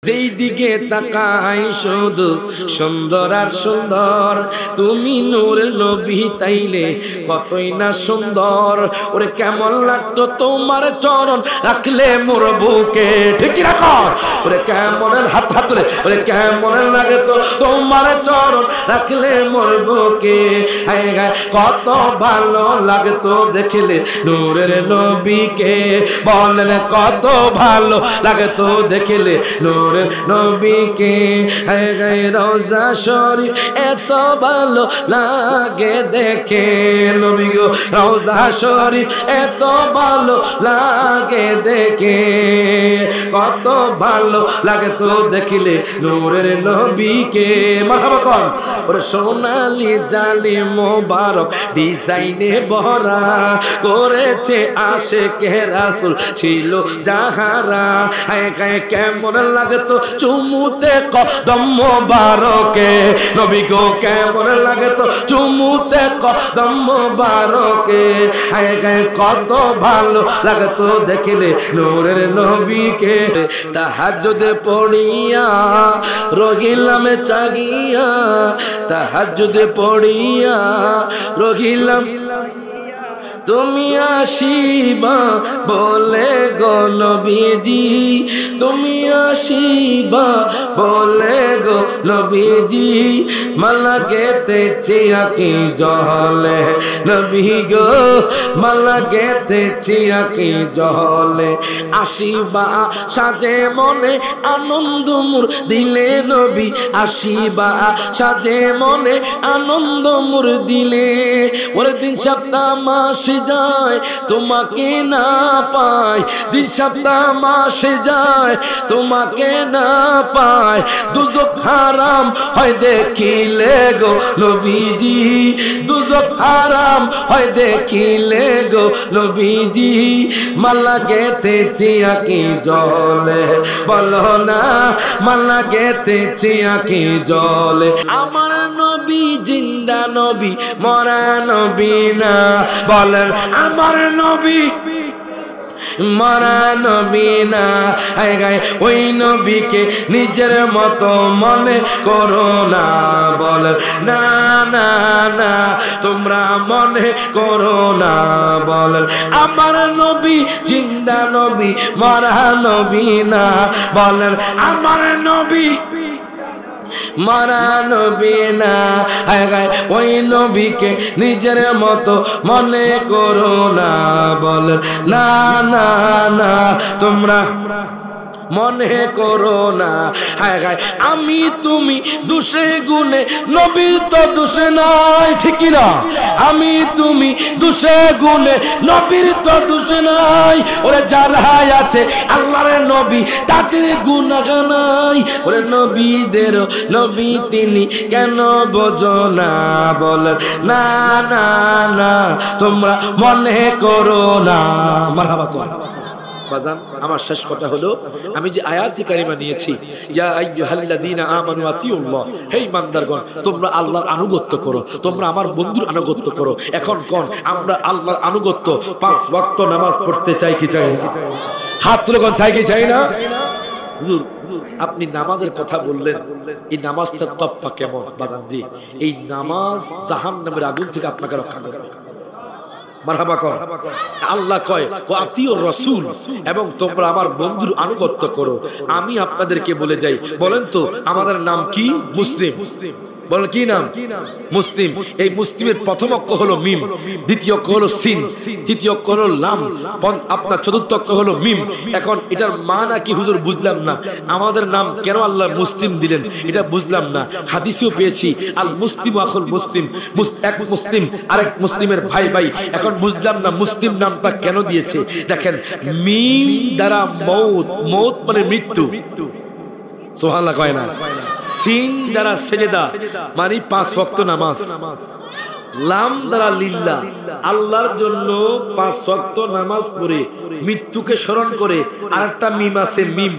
যেই দিকে তাকাই শুধু সুন্দর আর সুন্দর, তুমি নূর নবী তাইলে কতই না সুন্দর। ওরে কেমন লাগতো তোমার চরণ রাখলে মোর বুকে, ঠিক রাখো। ওরে কেমন হাত হাত তুলে, ওরে কেমন লাগে তো তোমার চরণ রাখলে মোর বুকে। হায় হায় কত ভালো লাগতো দেখলে নূরের নবীকে, বলেন কত ভালো লাগতো দেখলে নূরের নবীকে। হায় হায় রওজা শরীফ এত ভালো লাগে দেখে নবী গো, রওজা শরীফ এত ভালো লাগে দেখে, কত ভালো লাগে তো দেখিলে নূরের নবীকে। মারহাবা কোন। ওরে সোনালি জালি মোবারক ডিজাইনে ভরা করেছে আশিকে রাসূল ছিল যাহারা। হায় হায় কেমন লাগে তো চুমুতে কদম মোবারকে নবী গো, কেমন লাগে তো চুমুতে কদম মোবারকে। হায় হায় কত ভালো লাগে তো দেখিলে নূরের নবীকে। তাহাজ্জুদে পড়িয়া রহিলাম জাগিয়া, তাহাজ্জুদে পড়িয়া রহিলাম, তুমি আসিবা বলে গো নবীজি, তুমি আসিবা বলে গো নবীজি, মালা গেতেছি আঁকি জলে নবী গো, মালা গেতেছি আঁকি জলে। আসিবা সাজে মনে আনন্দ মোর দিলে নবী, আসিবা সাজে মনে আনন্দ মোর দিলে। ওরে দিন সপ্তাহ মাস যায় তোমাকে না পায়, দিন সপ্তাহ মাস যায় তোমাকে না পায়, দুজক হারাম হয় দেখিলে গো নবীজি, দুজক হারাম হয় দেখিলে গো নবীজি, মালা গেতেছি আঁকি জলে, বলো না মালা গেতেছি আঁকি জলে। আমার নবী জিন্দা নবী মরা নবী না, বলেন আমার নবী মরা নবী না। হায় হায় ওই নবীকে নিজের মতো মনে করো না, বলেন না না না তোমরা মনে করো না, বলেন আমার নবী জিন্দা নবী মরা নবী না, বলেন আমার নবী মরা নবী না। হায় হায় ওই নবীকে নিজের মতো মনে করো না, বলেন না না না তোমরা মনে করো না। হায় হায় আমি তুমি দোষে গুণে নবী তো দোষে নাই, ঠিক না? আমি তুমি দোষে গুণে নবীর তো দোষে নাই। ওরে যারা আছে আল্লাহর নবী তাদের গুনাহ নাই, ওরে নবীদের নবী তিনি কেন বোঝো না, বলেন না না না তোমরা মনে করো না। মারহাবা কর বাজান। আমার শেষ কথা হলো, আমি যে আয়াতি কারিমা নিয়েছি, ইয়া আইয়ুহাল্লাযীনা আমানু আতিউল্লাহ, হে ইমানদারগণ তোমরা আল্লাহর আনুগত্য করো, তোমরা আমার বন্ধুর আনুগত্য করো। এখন কোন আমরা আল্লাহর আনুগত্য 5 ওয়াক্ত নামাজ পড়তে চাই কি চাই না? হাত তুলে কোন চাই কি চাই না? হুজুর আপনি নামাজের কথা বললেন, এই নামাজটা তফা কেমন বাজান জি? এই নামাজ জাহান্নামের আগুন থেকে আপনাকে রক্ষা করবে। মারহাবা কর। আল্লাহ কয় ওয়া আতিউর রাসূল, এবং তোমরা আমার বন্ধুর আনুগত্য করো। আমি আপনাদেরকে বলে যাই, বলেন তো আমাদের নাম কি? মুসলিম। বলেন কি নাম? মুসলিম। এই মুসলিমের প্রথম অক্ষর হলো মিম, দ্বিতীয় অক্ষর হলো সিন, তৃতীয় অক্ষর হলো লাম, আপনার চতুর্থ অক্ষর হলো মিম। এখন এটার মানা কি হুজুর বুঝলাম না। আমাদের নাম কেন আল্লাহ মুসলিম দিলেন এটা বুঝলাম না। হাদিসেও পেয়েছি আল মুসলিম আখুল মুসলিম, এক মুসলিম আরেক মুসলিমের ভাই ভাই। এখন বুঝলাম না মুসলিম নামটা কেন দিয়েছে। দেখেন মিম দ্বারা মৌত, মৌত মানে মৃত্যু, সুবহানাল্লাহ কয় না। সিন দ্বারা সেজদা মানে 5 ওয়াক্ত নামাজ, লাম দ্বারা লিল্লাহ আল্লাহর জন্য 5 ওয়াক্ত নামাজ পড়ে মৃত্যুকে স্মরণ করে। আরেকটা মিম আছে মিম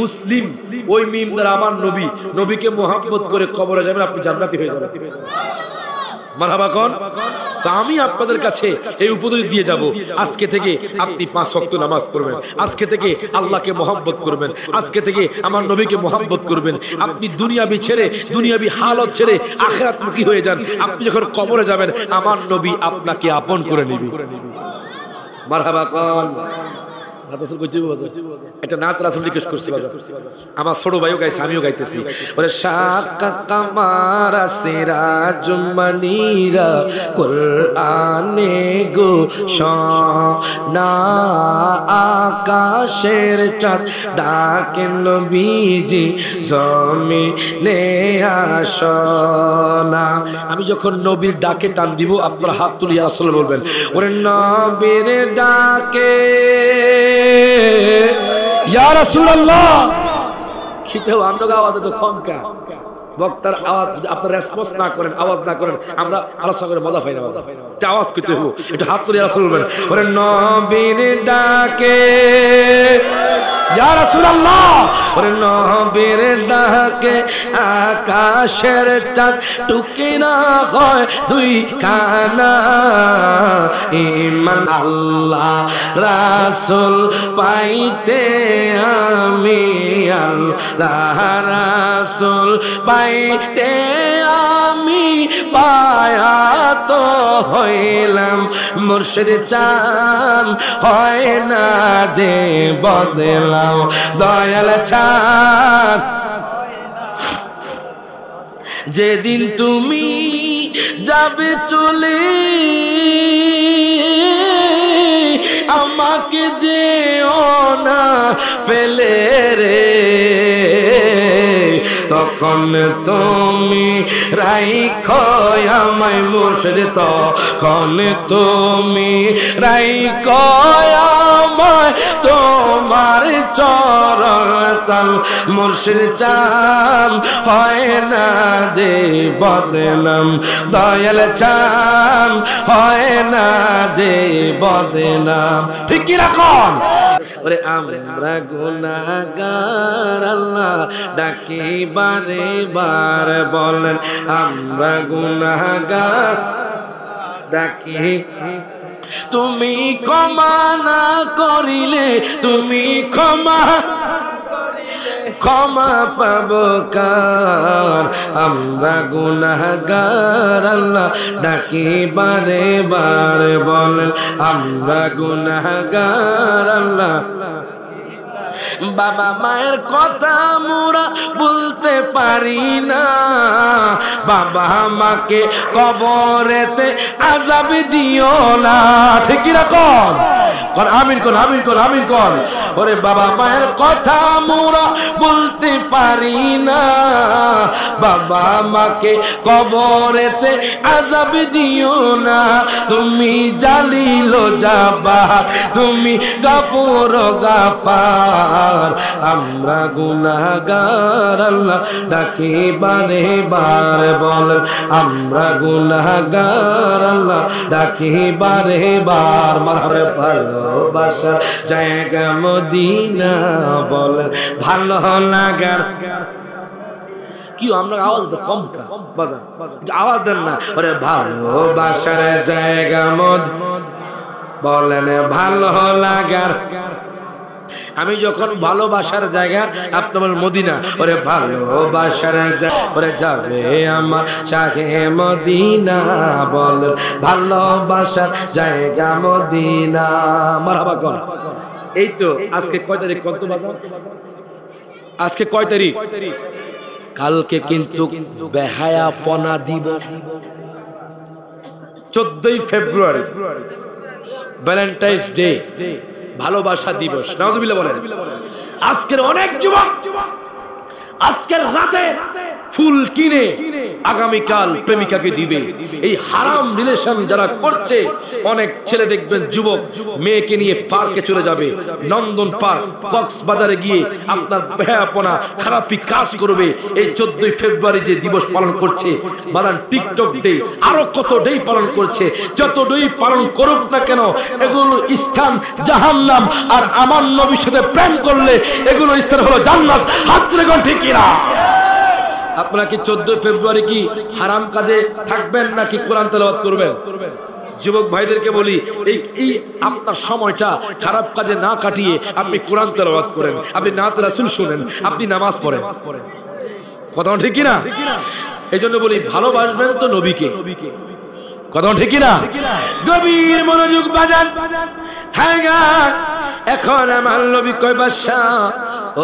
মুসলিম, ওই মিম দ্বারা আমার নবী, নবীকে মোহাম্মত করে কবরে যাবেন, আপনি জান্নাতি হয়ে যাবেন। মারহাবা কোন। তো আমি আপনাদের কাছে এই উপদেশ দিয়ে যাব, আজকে থেকে আপনি 5 ওয়াক্ত নামাজ পড়বেন, আজকে থেকে আল্লাহকে মহব্বত করবেন, আজকে থেকে আমার নবীকে মহব্বত করবেন। আপনি দুনিয়াবি ছেড়ে, দুনিয়াবি হালত ছেড়ে আখিরাতমুখী হয়ে যান। আপনি যখন কবরে যাবেন আমার নবী আপনাকে আপন করে নেবে। মারহাবা কোন। একটা নাত রাসূল রিকোয়েস্ট করছি বাজার, আমার ছোট ভাইও গাইছে, আমিও গাইতেছি। ওরে শাকা কামারা সিরাজুম মানিরা কুরআনে গো সোনা আকাশের চাঁদ ডাকে নবীজি জমিনে আসনা। আমি যখন নবীর ডাকে টান দিব আপনারা হাত তুলিয়া রাসূল বলবেন, ওরে নবীর ডাকে ইয়া রাসূলুল্লাহ। খিতেও আমরা আওয়াজে তো কমকা, বক্তার আওয়াজ যদি আপনারা রেসপন্স না করেন, আওয়াজ না করেন, আমরা আলোচনা করে মজা পাই না। এটা আওয়াজ করতে হবে, একটু হাত তুলে রাসূল বলবেন, ওরে নবীর ডাকে ইয়া রাসূলুল্লাহ। ওরে নবীর ডাকে আকাশের চাঁদ টুকিরা হয় দুই খানা। ঈমান আল্লাহ রাসূল পাইতে আমি, আল্লাহ রাসূল পাইতে আমি বায়াত হইলাম। মুর্শিদ চান হয় না যে বদলাও, দয়াল চান যেদিন তুমি যাবে চলে, আমাকে যেও না ফেলে রে। তখন তুমি রাইখো আমায় মুর্শিদ, তখন তুমি রাইখো আমায় তোমার চরণ তল। মুর্শিদ চান হয় না যে বদনাম, দয়াল চান হয় না যে বদনাম। ঠিক কি রাখন। ওরে আমরা গুনাহগার আল্লাহ ডাকি বারে বার বলেন, আমরা গুনাহগার ডাকি তুমি ক্ষমা না করিলে, তুমি ক্ষমা ক্ষমা পাব কার। আমরা গুনাহগার আল্লাহ ডাকি বারে বার বলেন, আমরা গুনাহগার আল্লাহ। বাবা মায়ের কথা মোরা বলতে পারি না, বাবা মাকে কবরেতে আযাব দিও না। ঠিক কি রকম কোন আমিন কোন আমিন কোন আমিন কোন। ওরে বাবা মায়ের কথা মোরা বলতে পারি না, বাবা মাকে কবরেতে আযাব দিও না। তুমি জালিল জাবার, তুমি গফুর গাফার। আমরা গুনাহগার আল্লাহ ডাকি বারে বার বলেন, আমরা গুনাহগার আল্লাহ ডাকি বারে বার। মারহাবা। ভালোবাসার জায়গা মদিনা বলেন, ভালো লাগার কি। আমরা আওয়াজ তো কম কা বাজার, আওয়াজ দেন না। ওরে ভালোবাসার জায়গা মদিনা বলেন, ভালো লাগার। আমি যখন ভালোবাসার জায়গা আপনার মদিনা, ওরে ভালোবাসার জায়গা, ওরে যাবে আমার শাহে মদিনা বলেন, ভালোবাসার জায়গা মদিনা। মারহাবা কর। এই তো আজকে কয় তারিখ কত বাজার? আজকে কয় তারিখ? কালকে কিন্তু বেহায়াপনা দিবস, 14ই ফেব্রুয়ারি, ভ্যালেন্টাইন্স ডে, ভালোবাসা দিবস। নাউজুবিল্লাহ বলেন। আজকের অনেক যুবক আজকের রাতে ফুল কিনে আগামীকাল প্রেমিকাকে দিবে। এই হারাম রিলেশন যারা করছে, অনেক ছেলে দেখবেন যুবক মেয়েকে নিয়ে পার্কে চলে যাবে, নন্দন পার্ক, কক্সবাজারে গিয়ে আপনার বেহায়াপনা খারাপি কাজ করবে। এই 14ই ফেব্রুয়ারি যে দিবস পালন করছে, বাদান টিকটক ডে, আরো কত ডে পালন করছে। যত ডে পালন করুক না কেন, এগুলো স্থান জাহান্নাম। আর আমার নবীর সাথে প্রেম করলে এগুলো স্থান হলো জান্নাত। হাত তুলে কোন ঠিক কিনা? আপনারা কি 14 ফেব্রুয়ারি কি হারাম কাজে থাকবেন নাকি কোরআন তেলাওয়াত করবেন? যুবক ভাইদেরকে বলি, এই আপনার সময়টা খারাপ কাজে না কাটিয়ে আপনি কোরআন তেলাওয়াত করেন, আপনি নাত রাসূল শুনেন, আপনি নামাজ পড়েন। কথা ঠিক কি না? এই জন্য বলি ভালোবাসবেন তো নবীকে। কথা ঠিক কি না? গভীর মনোযোগ বাজান। হ্যাঁ গা, এখন আমার নবী কয় বাদশা,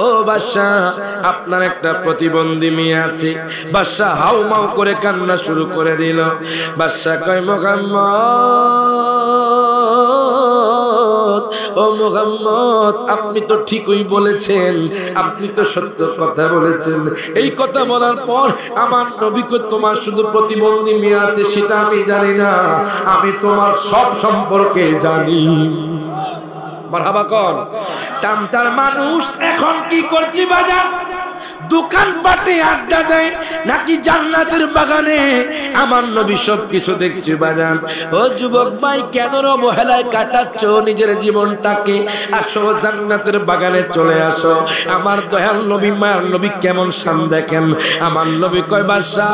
ও বাদশা আপনার একটা প্রতিবন্ধী মেয়ে আছে। বাদশা হাউমাউ করে কান্না শুরু করে দিল। বাদশা কয় মুহাম্মদ, ও মুহাম্মদ আপনি তো ঠিকই বলেছেন, আপনি তো সত্য কথা বলেছেন। এই কথা বলার পর আমার নবীকে তোমার শুধু প্রতিবন্ধী মেয়ে আছে সেটা আমি জানি না, আমি তোমার সব সম্পর্কে জানি। মারহাবা কোন টামটার মানুষ এখন কি করছে বাজার? দোকান পাটে আড্ডা দেয় নাকি জান্নাতের বাগানে? আমার নবী সব কিছু দেখছে বাজান। ও যুবক ভাই, কেন অবহেলায় কাটাচ্ছ নিজের জীবনটাকে? আসো জান্নাতের বাগানে চলে আসো। আমার দয়াল নবী মায়ার নবী কেমন শান দেখেন। আমার নবী কয় বাদশা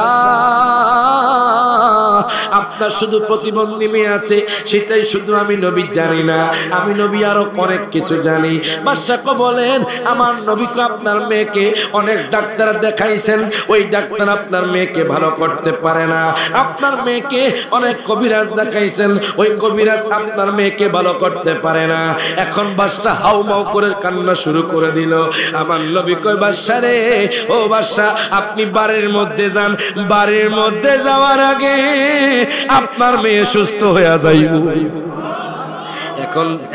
আপনার শুধু প্রতিবন্ধী মেয়ে আছে সেটাই শুধু আমি নবী জানি না, আমি নবী আরো অনেক কিছু জানি। বাদশা কো বলেন আমার নবীকে আপনার মেয়েকে অনেক ডাক্তার দেখাইছেন, ওই ডাক্তার আপনার মেয়েকে ভালো করতে পারে না। আপনার মেয়েকে অনেক কবিরাজ দেখাইছেন, ওই কবিরাজ আপনার মেয়েকে ভালো করতে পারে না। এখন বাদশা হাউমাউ করে কান্না শুরু করে দিল। আমার নবী কয় বাদশা রে, ও বাদশা আপনি বাড়ির মধ্যে যান, বাড়ির মধ্যে যাওয়ার আগে আপনার মেয়ে সুস্থ হয়ে যাইব।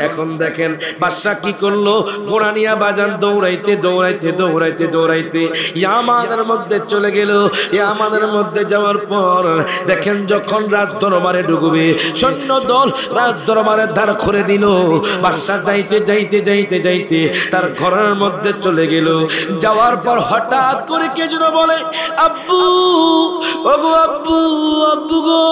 এখন দেখেন বাদশা কি করলো, ঘোড়া নিয়া বাজান দৌড়াইতে দৌড়াইতে দৌড়াইতে দৌড়াইতে ইয়ামানের মধ্যে চলে গেল। ইয়ামানের মধ্যে যাওয়ার পর দেখেন যখন রাজ দরবারে ঢুকবে সৈন্য দল রাজ দরবারের দ্বার খুলে দিল। বাদশা যাইতে যাইতে যাইতে যাইতে তার ঘরের মধ্যে চলে গেল। যাওয়ার পর হঠাৎ করে কে যেন বলে আব্বু, ওগো আব্বু, আব্বু গো।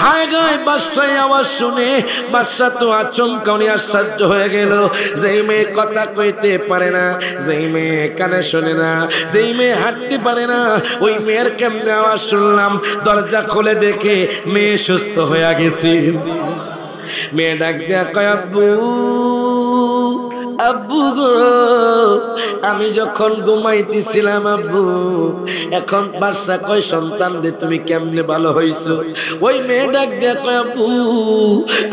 হায় গায় বাদশার আওয়াজ শুনে বাদশা তো আচমকানি আশ্চর্য হয়ে গেল। যেই মেয়ে কথা কইতে পারে না, যেই মেয়ে কানে শোনে না, যেই মেয়ে হাঁটতে পারে না, ওই মেয়ের কেমনে আওয়াজ শুনলাম। দরজা খুলে দেখে মেয়ে সুস্থ হয়ে গেছে। মেয়ে ডাক দিয়া কয় আব্বু, আব্বু গো আমি যখন ঘুমাইতেছিলাম আব্বু। এখন বাদশা কয় সন্তান রে তুমি কেমনে ভালো হইছো? ওই মেয়ে ডাক দিয়া কয় আব্বু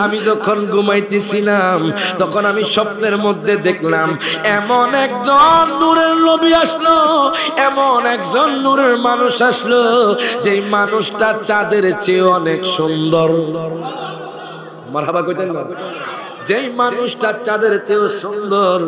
আমি যখন ঘুমাইতেছিলাম তখন আমি স্বপ্নের মধ্যে দেখলাম এমন একজন নূরের নবী আসলো, এমন একজন নূরের মানুষ আসলো, যেই মানুষটা চাঁদের চেয়ে অনেক সুন্দর। মারহাবা কইতেন না? যেই মানুষটা চাঁদের চেয়েও সুন্দর।